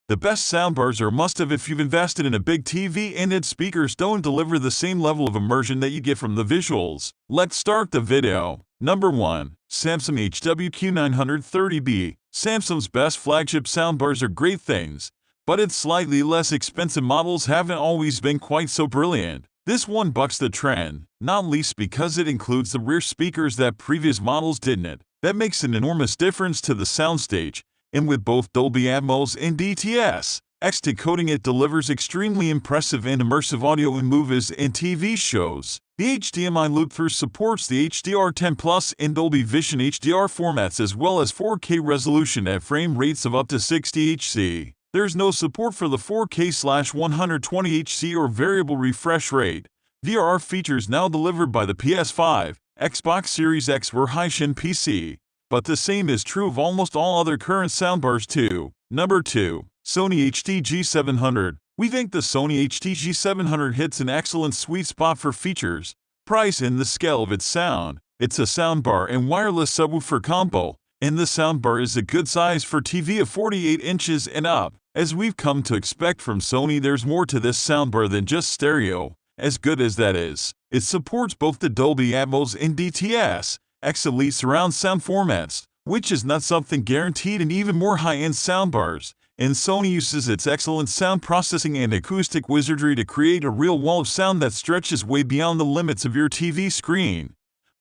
The best soundbars are a must-have if you've invested in a big TV and its speakers don't deliver the same level of immersion that you get from the visuals. Let's start the video. Number 1. Samsung HW-Q930B. Samsung's best flagship soundbars are great things, but its slightly less expensive models haven't always been quite so brilliant. This one bucks the trend, not least because it includes the rear speakers that previous models didn't. That makes an enormous difference to the soundstage, and with both Dolby Atmos and DTS decoding, it delivers extremely impressive and immersive audio in movies and TV shows. The HDMI loop-through supports the HDR10 Plus and Dolby Vision HDR formats as well as 4K resolution at frame rates of up to 60 Hz. There's no support for the 4K/120 Hz or variable refresh rate. VRR features now delivered by the PS5, Xbox Series X or high-end PC. But the same is true of almost all other current soundbars too. Number 2. Sony HT-G700. We think the Sony HT-G700 hits an excellent sweet spot for features, price, and the scale of its sound. It's a soundbar and wireless subwoofer combo, and the soundbar is a good size for TV of 48 inches and up. As we've come to expect from Sony, there's more to this soundbar than just stereo. As good as that is, it supports both the Dolby Atmos and DTS Elite surround sound formats, which is not something guaranteed in even more high-end soundbars, and Sony uses its excellent sound processing and acoustic wizardry to create a real wall of sound that stretches way beyond the limits of your TV screen.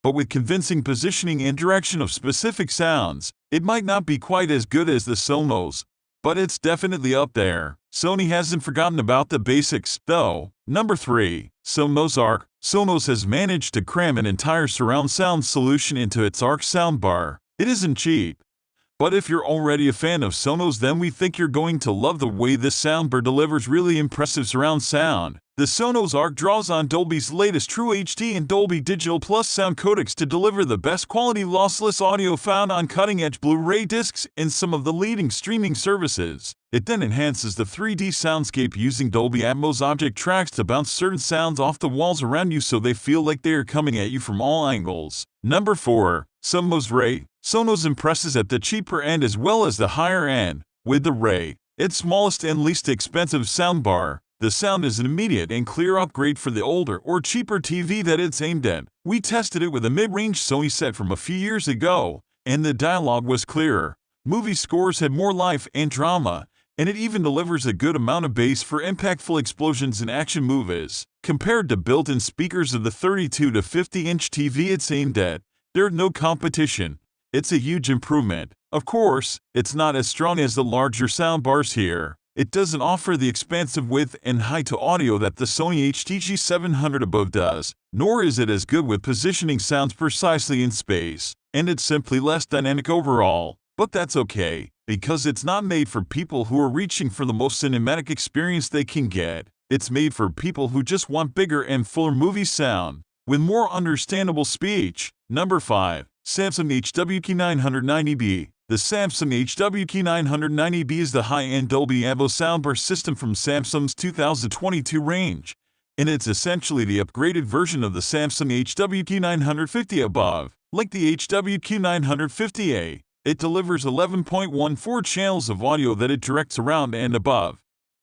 But with convincing positioning and direction of specific sounds, it might not be quite as good as the Sonos, but it's definitely up there. Sony hasn't forgotten about the basics, though. Number 3. Sonos Arc. Sonos has managed to cram an entire surround sound solution into its Arc soundbar. It isn't cheap, but if you're already a fan of Sonos, then we think you're going to love the way this soundbar delivers really impressive surround sound. The Sonos Arc draws on Dolby's latest True HD and Dolby Digital Plus sound codecs to deliver the best quality lossless audio found on cutting-edge Blu-ray discs in some of the leading streaming services. It then enhances the 3D soundscape using Dolby Atmos object tracks to bounce certain sounds off the walls around you so they feel like they are coming at you from all angles. Number 4. Sonos Ray. Sonos impresses at the cheaper end as well as the higher end. With the Ray, its smallest and least expensive soundbar, the sound is an immediate and clear upgrade for the older or cheaper TV that it's aimed at. We tested it with a mid-range Sony set from a few years ago, and the dialogue was clearer. Movie scores had more life and drama, and it even delivers a good amount of bass for impactful explosions in action movies. Compared to built-in speakers of the 32 to 50-inch TV it's aimed at, there's no competition. It's a huge improvement. Of course, it's not as strong as the larger soundbars here. It doesn't offer the expansive width and height to audio that the Sony HT-G700 above does, nor is it as good with positioning sounds precisely in space, and it's simply less dynamic overall. But that's okay, because it's not made for people who are reaching for the most cinematic experience they can get. It's made for people who just want bigger and fuller movie sound, with more understandable speech. Number 5. Samsung HW-Q990B. The Samsung HW-Q990B is the high-end Dolby Atmos soundbar system from Samsung's 2022 range, and it's essentially the upgraded version of the Samsung HW-Q950 above. Like the HW-Q950A, it delivers 11.14 channels of audio that it directs around and above,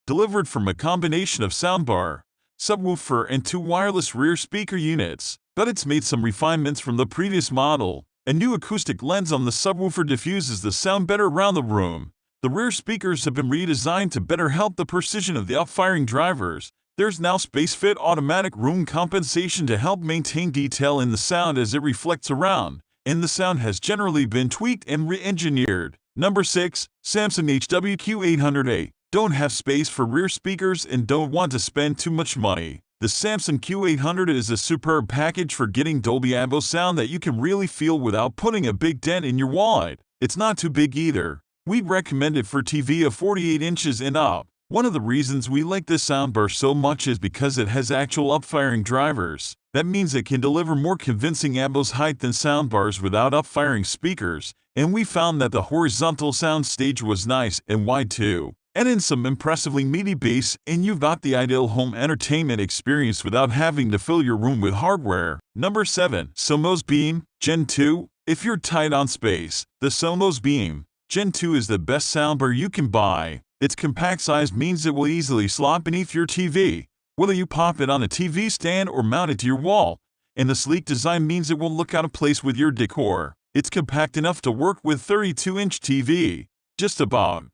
delivered from a combination of soundbar, subwoofer, and 2 wireless rear speaker units. But it's made some refinements from the previous model. A new acoustic lens on the subwoofer diffuses the sound better around the room. The rear speakers have been redesigned to better help the precision of the up-firing drivers. There's now space-fit automatic room compensation to help maintain detail in the sound as it reflects around, and the sound has generally been tweaked and re-engineered. Number 6. Samsung HW-Q800A. Don't have space for rear speakers and don't want to spend too much money. The Samsung Q800 is a superb package for getting Dolby Atmos sound that you can really feel without putting a big dent in your wallet. It's not too big either. We'd recommend it for TV of 48 inches and up. One of the reasons we like this soundbar so much is because it has actual up-firing drivers. That means it can deliver more convincing Atmos height than soundbars without up-firing speakers, and we found that the horizontal sound stage was nice and wide too. And in some impressively meaty bass, and you've got the ideal home entertainment experience without having to fill your room with hardware. Number 7. Sonos Beam Gen 2. If you're tight on space, the Sonos Beam Gen 2 is the best soundbar you can buy. Its compact size means it will easily slot beneath your TV, whether you pop it on a TV stand or mount it to your wall, and the sleek design means it won't look out of place with your decor. It's compact enough to work with 32-inch TV, just about.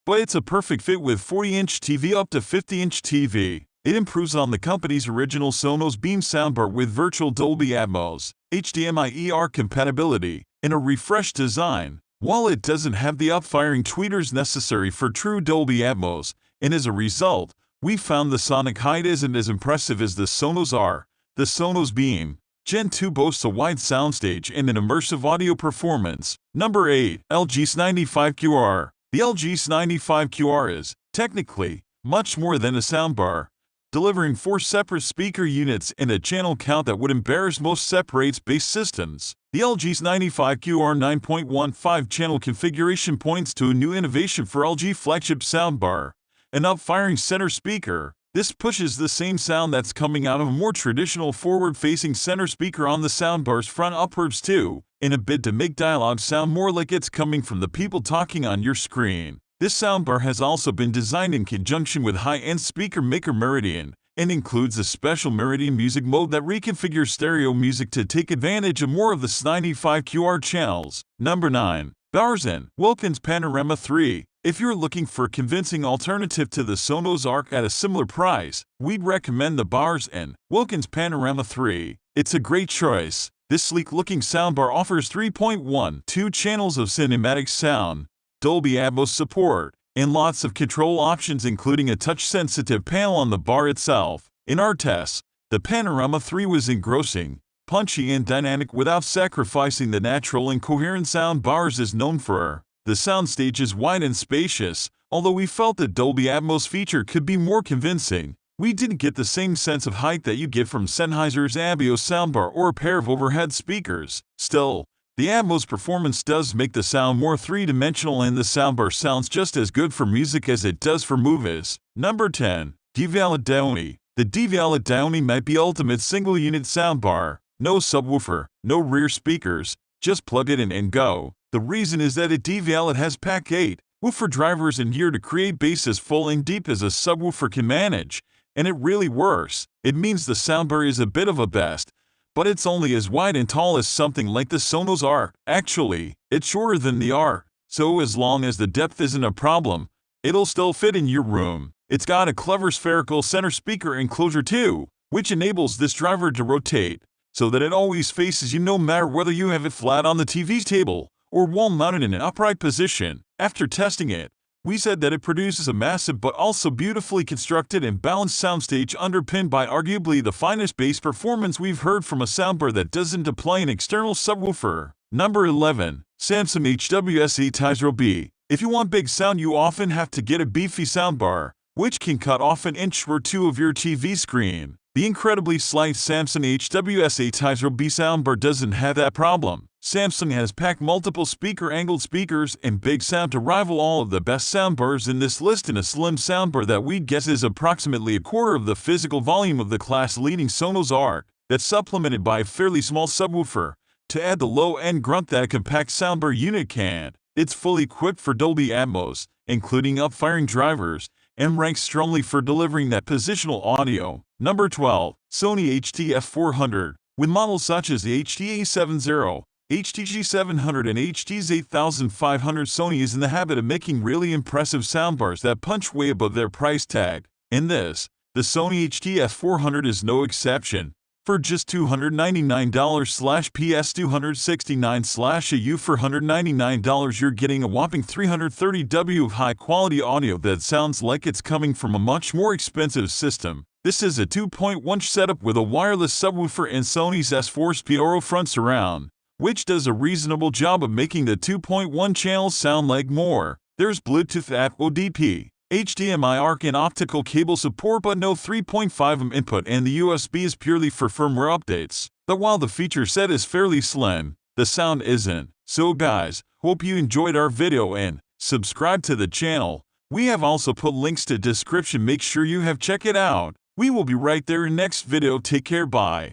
But it's a perfect fit with 40-inch TV up to 50-inch TV. It improves on the company's original Sonos Beam soundbar with virtual Dolby Atmos, HDMI ER compatibility, and a refreshed design. While it doesn't have the up-firing tweeters necessary for true Dolby Atmos, and as a result, we found the sonic height isn't as impressive as the Sonos Arc. The Sonos Beam Gen 2 boasts a wide soundstage and an immersive audio performance. Number 8. LG's 95QR. The LG's 95QR is, technically, much more than a soundbar, delivering 4 separate speaker units and a channel count that would embarrass most separates-based systems. The LG's 95QR 9.15 channel configuration points to a new innovation for LG flagship soundbar, an up-firing center speaker. This pushes the same sound that's coming out of a more traditional forward-facing center speaker on the soundbar's front upwards too, in a bid to make dialogue sound more like it's coming from the people talking on your screen. This soundbar has also been designed in conjunction with high-end speaker maker Meridian, and includes a special Meridian music mode that reconfigures stereo music to take advantage of more of the 95QR channels. Number 9. Bowers & Wilkins Panorama 3. If you're looking for a convincing alternative to the Sonos Arc at a similar price, we'd recommend the Bowers & Wilkins Panorama 3. It's a great choice. This sleek-looking soundbar offers 3.12 channels of cinematic sound, Dolby Atmos support, and lots of control options including a touch-sensitive panel on the bar itself. In our tests, the Panorama 3 was engrossing, punchy and dynamic without sacrificing the natural and coherent sound Bowers is known for. The soundstage is wide and spacious. Although we felt the Dolby Atmos feature could be more convincing, we didn't get the same sense of height that you get from Sennheiser's Abio soundbar or a pair of overhead speakers. Still, the Atmos performance does make the sound more three-dimensional and the soundbar sounds just as good for music as it does for movies. Number 10. Devialet Dione. The Devialet Dione might be ultimate single-unit soundbar. No subwoofer, no rear speakers, just plug it in and go. The reason is that Devialet has Pack 8 woofer drivers in here to create bass as full and deep as a subwoofer can manage, and it really works. It means the soundbar is a bit of a beast, but it's only as wide and tall as something like the Sonos Arc. Actually, it's shorter than the Arc, so as long as the depth isn't a problem, it'll still fit in your room. It's got a clever spherical center speaker enclosure too, which enables this driver to rotate, so that it always faces you no matter whether you have it flat on the TV table or wall-mounted in an upright position. After testing it, we said that it produces a massive but also beautifully constructed and balanced soundstage underpinned by arguably the finest bass performance we've heard from a soundbar that doesn't deploy an external subwoofer. Number 11. Samsung HT-S400. If you want big sound, you often have to get a beefy soundbar, which can cut off an inch or two of your TV screen. The incredibly slight Samsung HT-S400 soundbar doesn't have that problem. Samsung has packed multiple speaker-angled speakers and big sound to rival all of the best soundbars in this list in a slim soundbar that we'd guess is approximately a quarter of the physical volume of the class-leading Sonos Arc, that's supplemented by a fairly small subwoofer to add the low-end grunt that a compact soundbar unit can't. It's fully equipped for Dolby Atmos, including up-firing drivers, and ranks strongly for delivering that positional audio. Number 12. Sony HT-S400. With models such as the HT-A70, HT-G700 and HT-8500, Sony is in the habit of making really impressive soundbars that punch way above their price tag. In this, the Sony HT-S400 is no exception. For just $299/PS269/AU for $199, you're getting a whopping 330 W of high-quality audio that sounds like it's coming from a much more expensive system. This is a 2.1 setup with a wireless subwoofer and Sony's S4 Spioro front surround, which does a reasonable job of making the 2.1 channels sound like more. There's Bluetooth AT/ODP, HDMI ARC and optical cable support, but no 3.5mm input, and the USB is purely for firmware updates. But while the feature set is fairly slim, the sound isn't. So guys, hope you enjoyed our video and subscribe to the channel. We have also put links to description, make sure you have check it out. We will be right there in next video. Take care, bye.